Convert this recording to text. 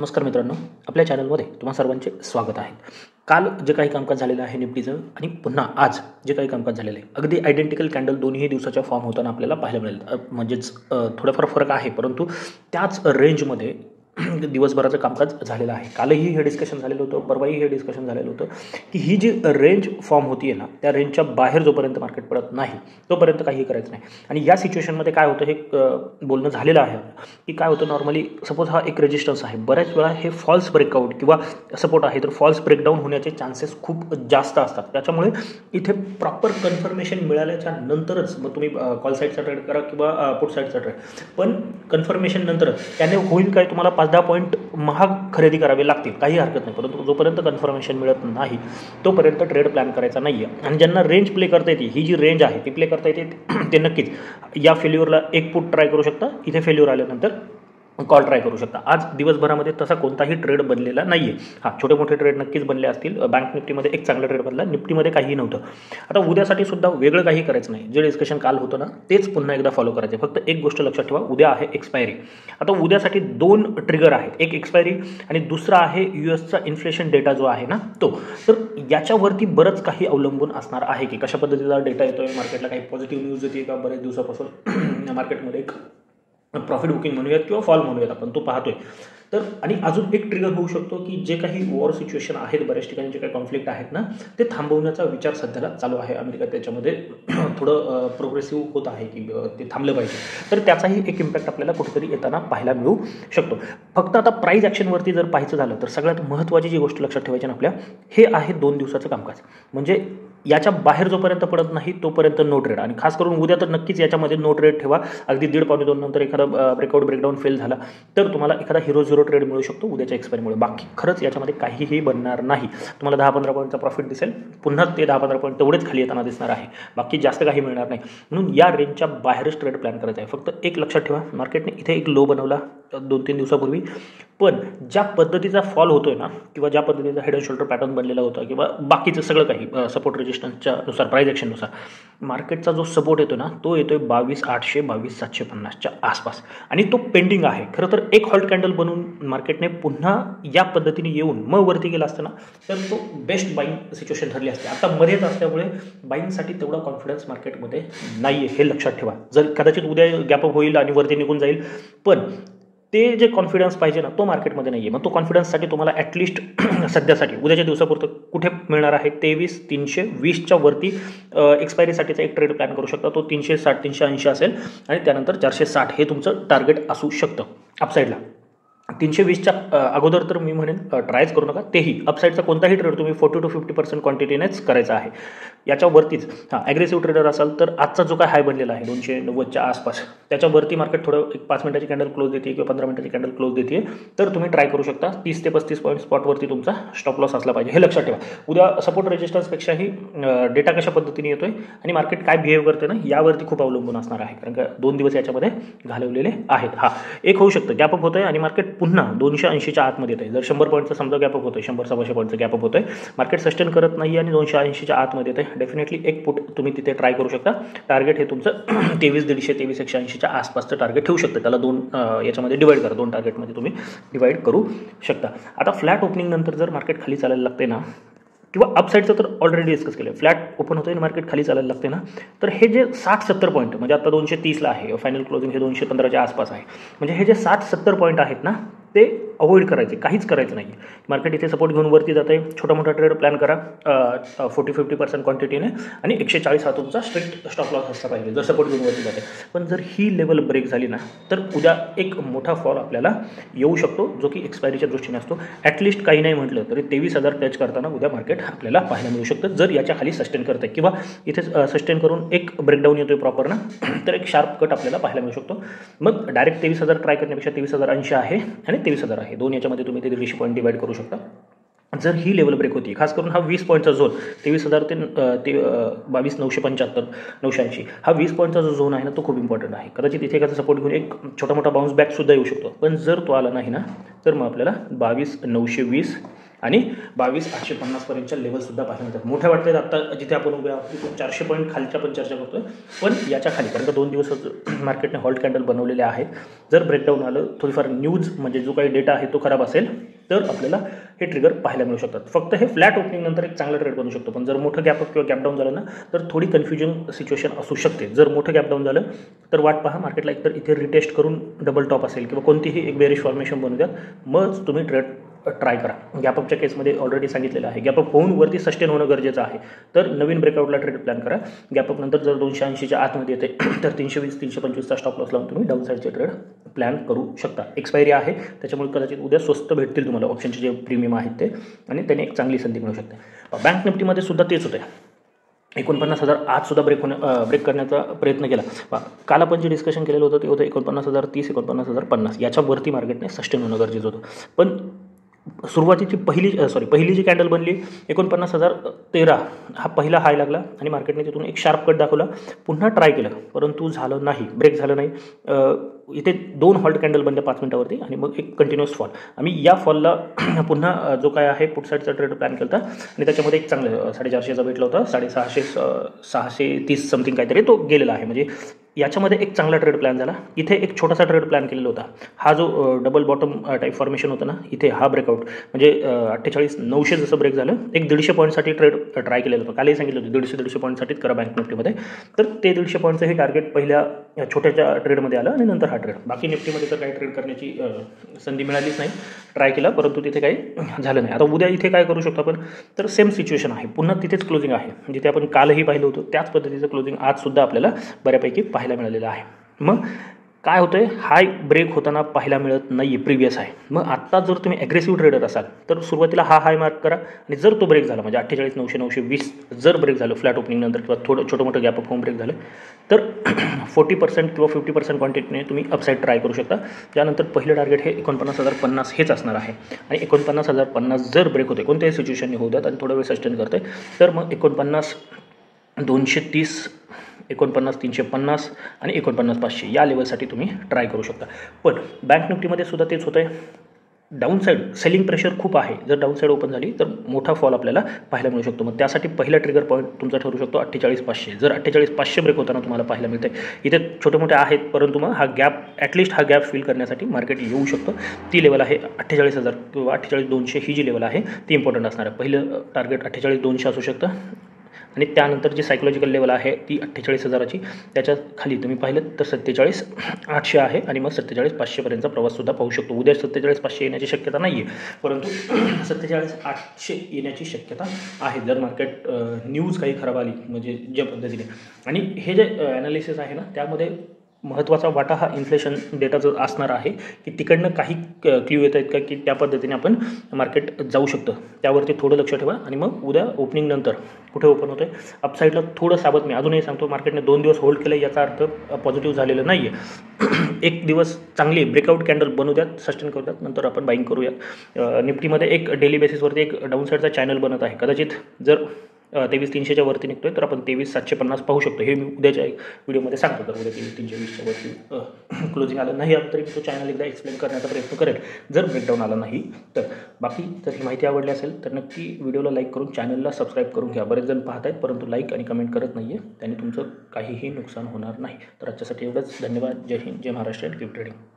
नमस्कार मित्रांनो, आपल्या चॅनलमध्ये तुम्हा सर्वांचे स्वागत आहे. काल जे काही कामकाज झालेलं आहे निफ्टीचं आणि पुन्हा आज जे काही कामकाज झालेलं आहे, अगदी आयडेंटिकल कॅन्डल दोन्ही दिवसाच्या फॉर्म होताना आपल्याला पाहायला मिळेल. म्हणजेच थोडाफार फरक आहे, परंतु त्याच रेंजमध्ये दिवसभराचं कामकाज झालेलं आहे. कालही हे डिस्कशन झालेलं होतं, परवाही हे डिस्कशन झालेलं होतं की ही जी रेंज फॉर्म होती आहे ना, त्या रेंजच्या बाहेर जोपर्यंत मार्केट पडत नाही तोपर्यंत काहीही करायचं नाही. आणि या सिच्युएशनमध्ये काय होतं हे बोलणं झालेलं आहे की काय होतं, नॉर्मली सपोज हा एक रेजिस्टन्स आहे, बऱ्याच वेळा हे फॉल्स ब्रेकआउट किंवा सपोर्ट आहे तर फॉल्स ब्रेकडाऊन होण्याचे चान्सेस खूप जास्त असतात. त्याच्यामुळे इथे प्रॉपर कन्फर्मेशन मिळाल्याच्या नंतरच मग तुम्ही कॉल साईडचा ट्रेड करा किंवा पुट साईडचा ट्रेड, पण कन्फर्मेशन नंतर त्याने होईल काय, तुम्हाला 5-10 पॉईंट महाग खरेदी करावे लागतील, काही हरकत नाही. परंतु जोपर्यंत कन्फर्मेशन मिळत नाही तोपर्यंत ट्रेड प्लॅन करायचा नाही आहे. आणि ज्यांना रेंज प्ले करता येते, ही जी रेंज आहे ती प्ले करता येते, ते नक्कीच या फेल्युअरला एक पुट ट्राय करू शकता. इथे फेल्युअर आल्यानंतर कॉल ट्राय करू शकता. आज दिवसभरामध्ये तसा कोणताही ट्रेड बनलेला नाही आहे. हां, छोटे मोठे ट्रेड नक्कीच बनले असतील. बँक निफ्टीमध्ये एक चांगला ट्रेड बनला, निफ्टीमध्ये काहीही नव्हतं. आता उद्यासाठी सुद्धा वेगळं काही करायचं नाही. जे डिस्कशन काल होतं ना तेच पुन्हा एकदा फॉलो करायचं. फक्त एक गोष्ट लक्षात ठेवा, उद्या आहे एक्सपायरी. आता उद्यासाठी 2 ट्रिगर आहेत, एक एक्सपायरी आणि दुसरा आहे यूएसचा इन्फ्लेशन डेटा जो आहे ना तो. तर याच्यावरती बरंच काही अवलंबून असणार आहे की कशा पद्धतीचा डेटा येतोय, मार्केटला काही पॉझिटिव्ह न्यूज येते का, बरेच दिवसापासून मार्केटमध्ये एक प्रॉफिट बुकिंग म्हणूयात किंवा फॉल म्हणूयात आपण, तो पाहतोय. तर आणि अजून एक ट्रिगर होऊ शकतो की जे काही वॉर सिच्युएशन आहेत, बऱ्याच ठिकाणी जे काही कॉन्फ्लिक्ट आहेत ना, ते थांबवण्याचा विचार सध्याला चालू आहे. अमेरिका त्याच्यामध्ये थोडं प्रोग्रेसिव्ह होत आहे की ते थांबलं पाहिजे. तर त्याचाही एक इम्पॅक्ट आपल्याला कुठेतरी येताना पाहायला मिळू शकतो. फक्त आता प्राईस ॲक्शनवरती जर पाहायचं झालं तर सगळ्यात महत्त्वाची जी गोष्ट लक्षात ठेवायची ना आपल्या, हे आहे 2 दिवसाचं कामकाज. म्हणजे याच्या बाहेर जोपर्यंत पडत नाही तोपर्यंत नो ट्रेड. आणि खास करून उद्या तर नक्कीच याच्यामध्ये नो ट्रेड ठेवा. अगदी 1.5-2 नंतर एखादा ब्रेकडाऊन फेल झाला तर तुम्हाला एखादा हिरो झिरो ट्रेड मिळू शकतो उद्याच्या एक्सपायरीमुळे. बाकी खरंच याच्यामध्ये काहीही बनणार नाही. तुम्हाला 10-15 पॉईंटचा प्रॉफिट दिसेल, पुन्हा ते 10-15 पॉईंट तेवढेच खाली येताना दिसणार आहे, बाकी जास्त काही मिळणार नाही. म्हणून या रेंजच्या बाहेरच ट्रेड प्लॅन करायचा आहे. फक्त एक लक्षात ठेवा, मार्केटने इथे एक लो बनवला 2-3 दिवसापूर्वी, पण ज्या पद्धतीचा फॉल होतोय ना किंवा ज्या पद्धतीचा हेड अँड शोल्डर पॅटर्न बनलेला होता किंवा बाकीचं सगळं काही सपोर्ट रेजिस्टन्सच्या नुसार, प्राईस ॲक्शननुसार मार्केटचा जो सपोर्ट येतो ना तो येतोय 22,800 22,750च्या आसपास आणि तो पेंडिंग आहे. खरं तर एक हॉल्ट कॅन्डल बनवून मार्केटने पुन्हा या पद्धतीने येऊन मग वरती गेला असताना तर तो बेस्ट बाईंग सिच्युएशन ठरली असते. आता मर्याद असल्यामुळे बाईंगसाठी तेवढा कॉन्फिडन्स मार्केटमध्ये नाही आहे, हे लक्षात ठेवा. जर कदाचित उद्या गॅपअप होईल आणि वरती निघून जाईल, पण ते जे कॉन्फिडन्स पाहिजे ना तो मार्केटमध्ये नाही आहे. मग तो कॉन्फिडन्ससाठी तुम्हाला ॲटलिस्ट सध्यासाठी उद्याच्या दिवसापुरतं कुठे मिळणार आहे, 23,320च्या वरती एक्सपायरीसाठीचा एक ट्रेड प्लॅन करू शकता. तो 360 380 असेल आणि त्यानंतर 460 हे तुमचं टार्गेट असू शकतं अपसाईडला. 320च्या अगोदर तर मी म्हणेन ट्रायच करू नका. तेही अपसाईडचा कोणताही ट्रेड तुम्ही 40 to 50% क्वांटिटीनेच करायचा आहे. याच्यावरतीच हां, ॲग्रेसिव्ह ट्रेडर असाल तर आजचा जो काय हाय बनलेला आहे 290च्या आसपास, त्याच्यावरती मार्केट थोडं एक 5 मिनिटाची कॅन्डल क्लोज देते किंवा 15 मिनिटाची कॅन्डल क्लोज देते, तर तुम्ही ट्राय करू शकता. 30 ते 35 पॉईंट स्पॉटवरती तुमचा स्टॉप लॉस असला पाहिजे, हे लक्षात ठेवा. उद्या सपोर्ट रेजिस्टन्सपेक्षाही डेटा कशा पद्धतीने येतोय आणि मार्केट काय बिहेव करते ना यावरती खूप अवलंबून असणार आहे. कारण का 2 दिवस याच्यामध्ये घालवलेले आहेत. हां, एक होऊ शकतं गॅपअप होतोय आणि मार्केट पुन्हा 280च्या आतमध्ये येते. जर 100 पॉईंटचा समजा गॅपअप होतोय, 100-125 पॉईंटचा गॅपअप होतोय, मार्केट सस्टेन करत नाही आणि 280च्या आतमध्ये येते, डेफिनेटली एक पुट तुम्ही तिथे ट्राय करू शकता. टार्गेट हे तुमचं 23,150 23,180च्या आसपासचं टार्गेट ठेवू शकतं. त्याला 2 याच्यामध्ये डिवाईड करा, 2 टार्गेटमध्ये तुम्ही डिवाईड करू शकता. आता फ्लॅट ओपनिंग नंतर जर मार्केट खाली चालायला लागते ना, किंवा अपसाईडचं तर ऑलरेडी डिस्कस केलं, फ्लॅट ओपन होतं आणि मार्केट खाली चालायला लागते ना, तर हे जे 60-70 पॉईंट म्हणजे आता 230ला आहे, फायनल क्लोजिंग हे 215च्या आसपास आहे, म्हणजे हे जे 60-70 पॉईंट आहेत ना ते अवॉइड करायचे, काहीच करायचं नाही. मार्केट इथे सपोर्ट घेऊन वरती जात आहे, छोटा मोठा ट्रेड प्लॅन करा 40-50% क्वांटिटीने आणि 140 हा तुमचा स्ट्रिक्ट स्टॉप लॉस असला पाहिजे जर सपोर्ट घेऊन वरती जाते. पण जर ही लेवल ब्रेक झाली ना तर उद्या एक मोठा फॉल आपल्याला येऊ शकतो, जो की एक्सपायरीच्या दृष्टीने असतो. ॲटलिस्ट काही नाही म्हटलं तरी 23,000 टच करताना उद्या मार्केट आपल्याला पाहायला मिळू शकतं, जर याच्या खाली सस्टेन करते किंवा इथे सस्टेन करून एक ब्रेकडाऊन येतोय प्रॉपर ना, तर एक शार्प कट आपल्याला पाहायला मिळू शकतो. मग डायरेक्ट 23,000 ट्राय करण्यापेक्षा 23,080 आहे आणि 23,000 आहे, दोन याच्यामध्ये तुम्ही ते 150 पॉईंट डिवाईड करू शकता. जर ही लेवल ब्रेक होती, खास करून हा 20 पॉईंटचा झोन 23,000 ते 22,975 980 हा 20 पॉईंटचा जो झोन आहे ना तो खूप इम्पॉर्टंट आहे. कदाचित इथे एखादा सपोर्ट घेऊन एक छोटा मोठा बाउन्स बॅक सुद्धा येऊ शकतो, पण जर तो आला नाही ना तर मग आपल्याला 22,920 आणि 22,850पर्यंतच्या लेवलसुद्धा पाहायला मिळतात. मोठ्या वाटतात आता जिथे आपण उभे आहोत तिथून 400 पॉईंट खालच्या पण चर्चा करतोय, पण याच्या खाली कारण का 2 दिवस मार्केटने हॉल्ट कॅन्डल बनवलेले आहेत. जर ब्रेकडाऊन आलं, थोडीफार न्यूज म्हणजे जो काही डेटा आहे तो खराब असेल तर आपल्याला हे ट्रिगर पाहायला मिळू शकतात. फक्त हे फ्लॅट ओपनिंग नंतर एक चांगला ट्रेड बनू शकतो, पण जर मोठं गॅपअप किंवा गॅपडाऊन झालं ना तर थोडी कन्फ्युजन सिच्युएशन असू शकते. जर मोठं गॅपडाऊन झालं तर वाट पहा, मार्केटला एकतर इथे रिटेस्ट करून डबल टॉप असेल किंवा कोणतीही एक बेरिश फॉर्मेशन बनू द्या, मग तुम्ही ट्रेड ट्राय करा. गॅपअपच्या केसमध्ये ऑलरेडी सांगितलेलं आहे, गॅपअप होऊन वरती सस्टेन होणं गरजेचं आहे. तर नवीन ब्रेकआउटला ट्रेड प्लॅन करा. गॅपअप नंतर जर 280च्या आतमध्ये येते तर 320-325चा स्टॉप लॉस लावून तुम्ही डाऊन साईडचे ट्रेड प्लॅन करू शकता. एक्सपायरी आहे त्याच्यामुळे कदाचित उद्या स्वस्त भेटतील तुम्हाला ऑप्शनचे जे प्रीमियम आहेत ते, आणि त्याने एक चांगली संधी मिळू शकते. बँक निफ्टीमध्ये सुद्धा तेच होते. 49,000 आज सुद्धा ब्रेक करण्याचा प्रयत्न केला. काल आपण जे डिस्कशन केलेलं होतं ते होतं 49,030, 49,050 याच्यावरती मार्केटने सस्टेन होणं गरजेचं होतं. पण सुरुवातीची पहिली जी कॅन्डल बनली 49,013 हा पहिला हाय लागला आणि मार्केटने तिथून एक शार्प कट दाखवला. पुन्हा ट्राय केलं परंतु झालं नाही, ब्रेक झालं नाही. इथे 2 हॉल्ट कॅन्डल बनल्या 5 मिनिटावरती आणि मग एक कंटिन्युअस फॉल. आम्ही या फॉलला पुन्हा जो काय आहे पुट साईडचा ट्रेड प्लॅन केला होता आणि त्याच्यामध्ये एक चांगलं 450चा भेटला होता. 630 समथिंग काहीतरी तो गेलेला आहे. म्हणजे याच्यामध्ये एक चांगला ट्रेड प्लॅन झाला. इथे एक छोटासा ट्रेड प्लॅन केलेला होता. हा जो डबल बॉटम टाईप फॉर्मेशन होतं ना, इथे हा ब्रेकआउट म्हणजे 48,900 जसं ब्रेक झालं, एक 150 पॉईंटसाठी ट्रेड ट्राय केलेलं होतं. कालही सांगितलं होतं 150 पॉईंटसाठीच करा बँक निफ्टीमध्ये. तर ते 150 पॉईंटचं हे टार्गेट पहिल्या छोट्याच्या ट्रेडमध्ये आलं आणि नंतर हा ट्रेड. बाकी निफ्टीमध्ये तर काही ट्रेड करण्याची संधी मिळालीच नाही. ट्राय केला परंतु तिथे काही झालं नाही. आता उद्या इथे काय करू शकतो आपण, तर सेम सिच्युएशन आहे, पुन्हा तिथेच क्लोजिंग आहे. जिथे आपण कालही पाहिलं होतं त्याच पद्धतीचं क्लोजिंग आजसुद्धा आपल्याला बऱ्यापैकी पाहायला मिळालेलं आहे. मग काय होतं आहे, हाय ब्रेक होताना पाहायला मिळत नाही आहे, प्रिव्हियस आहे. मग आत्ता जर तुम्ही ॲग्रेसिव्ह ट्रेडर असाल तर सुरुवातीला हा हाय मार्क करा आणि जर तो ब्रेक झाला म्हणजे 48,900, 920 जर ब्रेक झालं फ्लॅट ओपनिंग नंतर किंवा थोडं छोटं मोठं गॅपअप होऊन ब्रेक झालं तर 40% किंवा 50% क्वांटिटीने तुम्ही अपसाईड ट्राय करू शकता. त्यानंतर पहिलं टार्गेट हे 49,050 हेच असणार आहे आणि 49,050 जर ब्रेक होते कोणत्याही सिच्युएशनने होऊ द्यात आणि थोडा वेळ सस्टेन करते तर मग 49,230, 49,350 आणि 49,500 या लेवलसाठी तुम्ही ट्राय करू शकता. पण बँक निफ्टीमध्ये सुद्धा तेच होतं आहे. डाऊन साईड सेलिंग प्रेशर खूप आहे. जर डाऊन साईड ओपन झाली तर मोठा फॉल आपल्याला पाहायला मिळू शकतो. मग त्यासाठी पहिला ट्रिगर पॉईंट तुमचा ठरू शकतो 48,500. जर 48,500 ब्रेक होताना तुम्हाला पाहायला मिळते, इथे छोटे मोठे आहेत परंतु मग हा गॅप ॲटलिस्ट हा गॅप फिल करण्यासाठी मार्केट येऊ शकतं. ती लेवल आहे 48,000 किंवा 48,200 ही जी लेवल आहे ती इम्पॉर्टंट असणार आहे. पहिलं टार्गेट 48,200 असू शकतं आणि त्यानंतर जी सायकोलॉजिकल लेवल आहे ती 48,000ची. त्याच्या खाली तुम्ही पाहिलं तर 47,800 आहे आणि मग 47,500पर्यंतचा प्रवाससुद्धा पाहू शकतो. उद्या 47,500 येण्याची शक्यता नाही आहे परंतु 47,800 येण्याची शक्यता आहे जर मार्केट न्यूज काही खराब आली म्हणजे ज्या पद्धतीने. आणि हे जे ॲनालिसिस आहे ना त्यामध्ये महत्त्वाचा वाटा हा इन्फ्लेशन डेटाचा असणार आहे की तिकडनं काही क्ल्यू येत आहेत का की त्या पद्धतीने आपण मार्केट जाऊ शकतं. त्यावरती थोडं लक्ष ठेवा आणि मग उद्या ओपनिंग नंतर कुठे ओपन होतं आहे अपसाईडला थोडं सावध. मी अजूनही सांगतो मार्केटने 2 दिवस होल्ड केलं याचा अर्थ पॉझिटिव्ह झालेलं नाही आहे. एक दिवस चांगली ब्रेकआउट कॅन्डल बनवू द्यात, सस्टेन करू द्यात, नंतर आपण बाईंग करूयात. निफ्टीमध्ये एक डेली बेसिसवरती एक डाऊन साईडचा चॅनल बनत आहे. कदाचित जर 23,300च्या वरती निघतोय तर आपण 23,750 पाहू शकतो. हे मी उद्याच्या एक व्हिडिओमध्ये सांगतो. तर उद्या 23,320च्या वरती क्लोजिंग आलं नाही तरी तो चॅनल एकदा एक्सप्लेन करण्याचा प्रयत्न करेल जर ब्रेकडाऊन आला नाही तर. बाकी जर ही माहिती आवडली असेल तर नक्की व्हिडिओला लाईक करून चॅनलला सबस्क्राईब करून घ्या. बरेच जण पाहत आहेत परंतु लाईक आणि कमेंट करत नाही आहे, त्याने तुमचं काहीही नुकसान होणार नाही. तर आजच्यासाठी एवढंच. धन्यवाद. जय हिंद, जय महाराष्ट्र. Keep trading.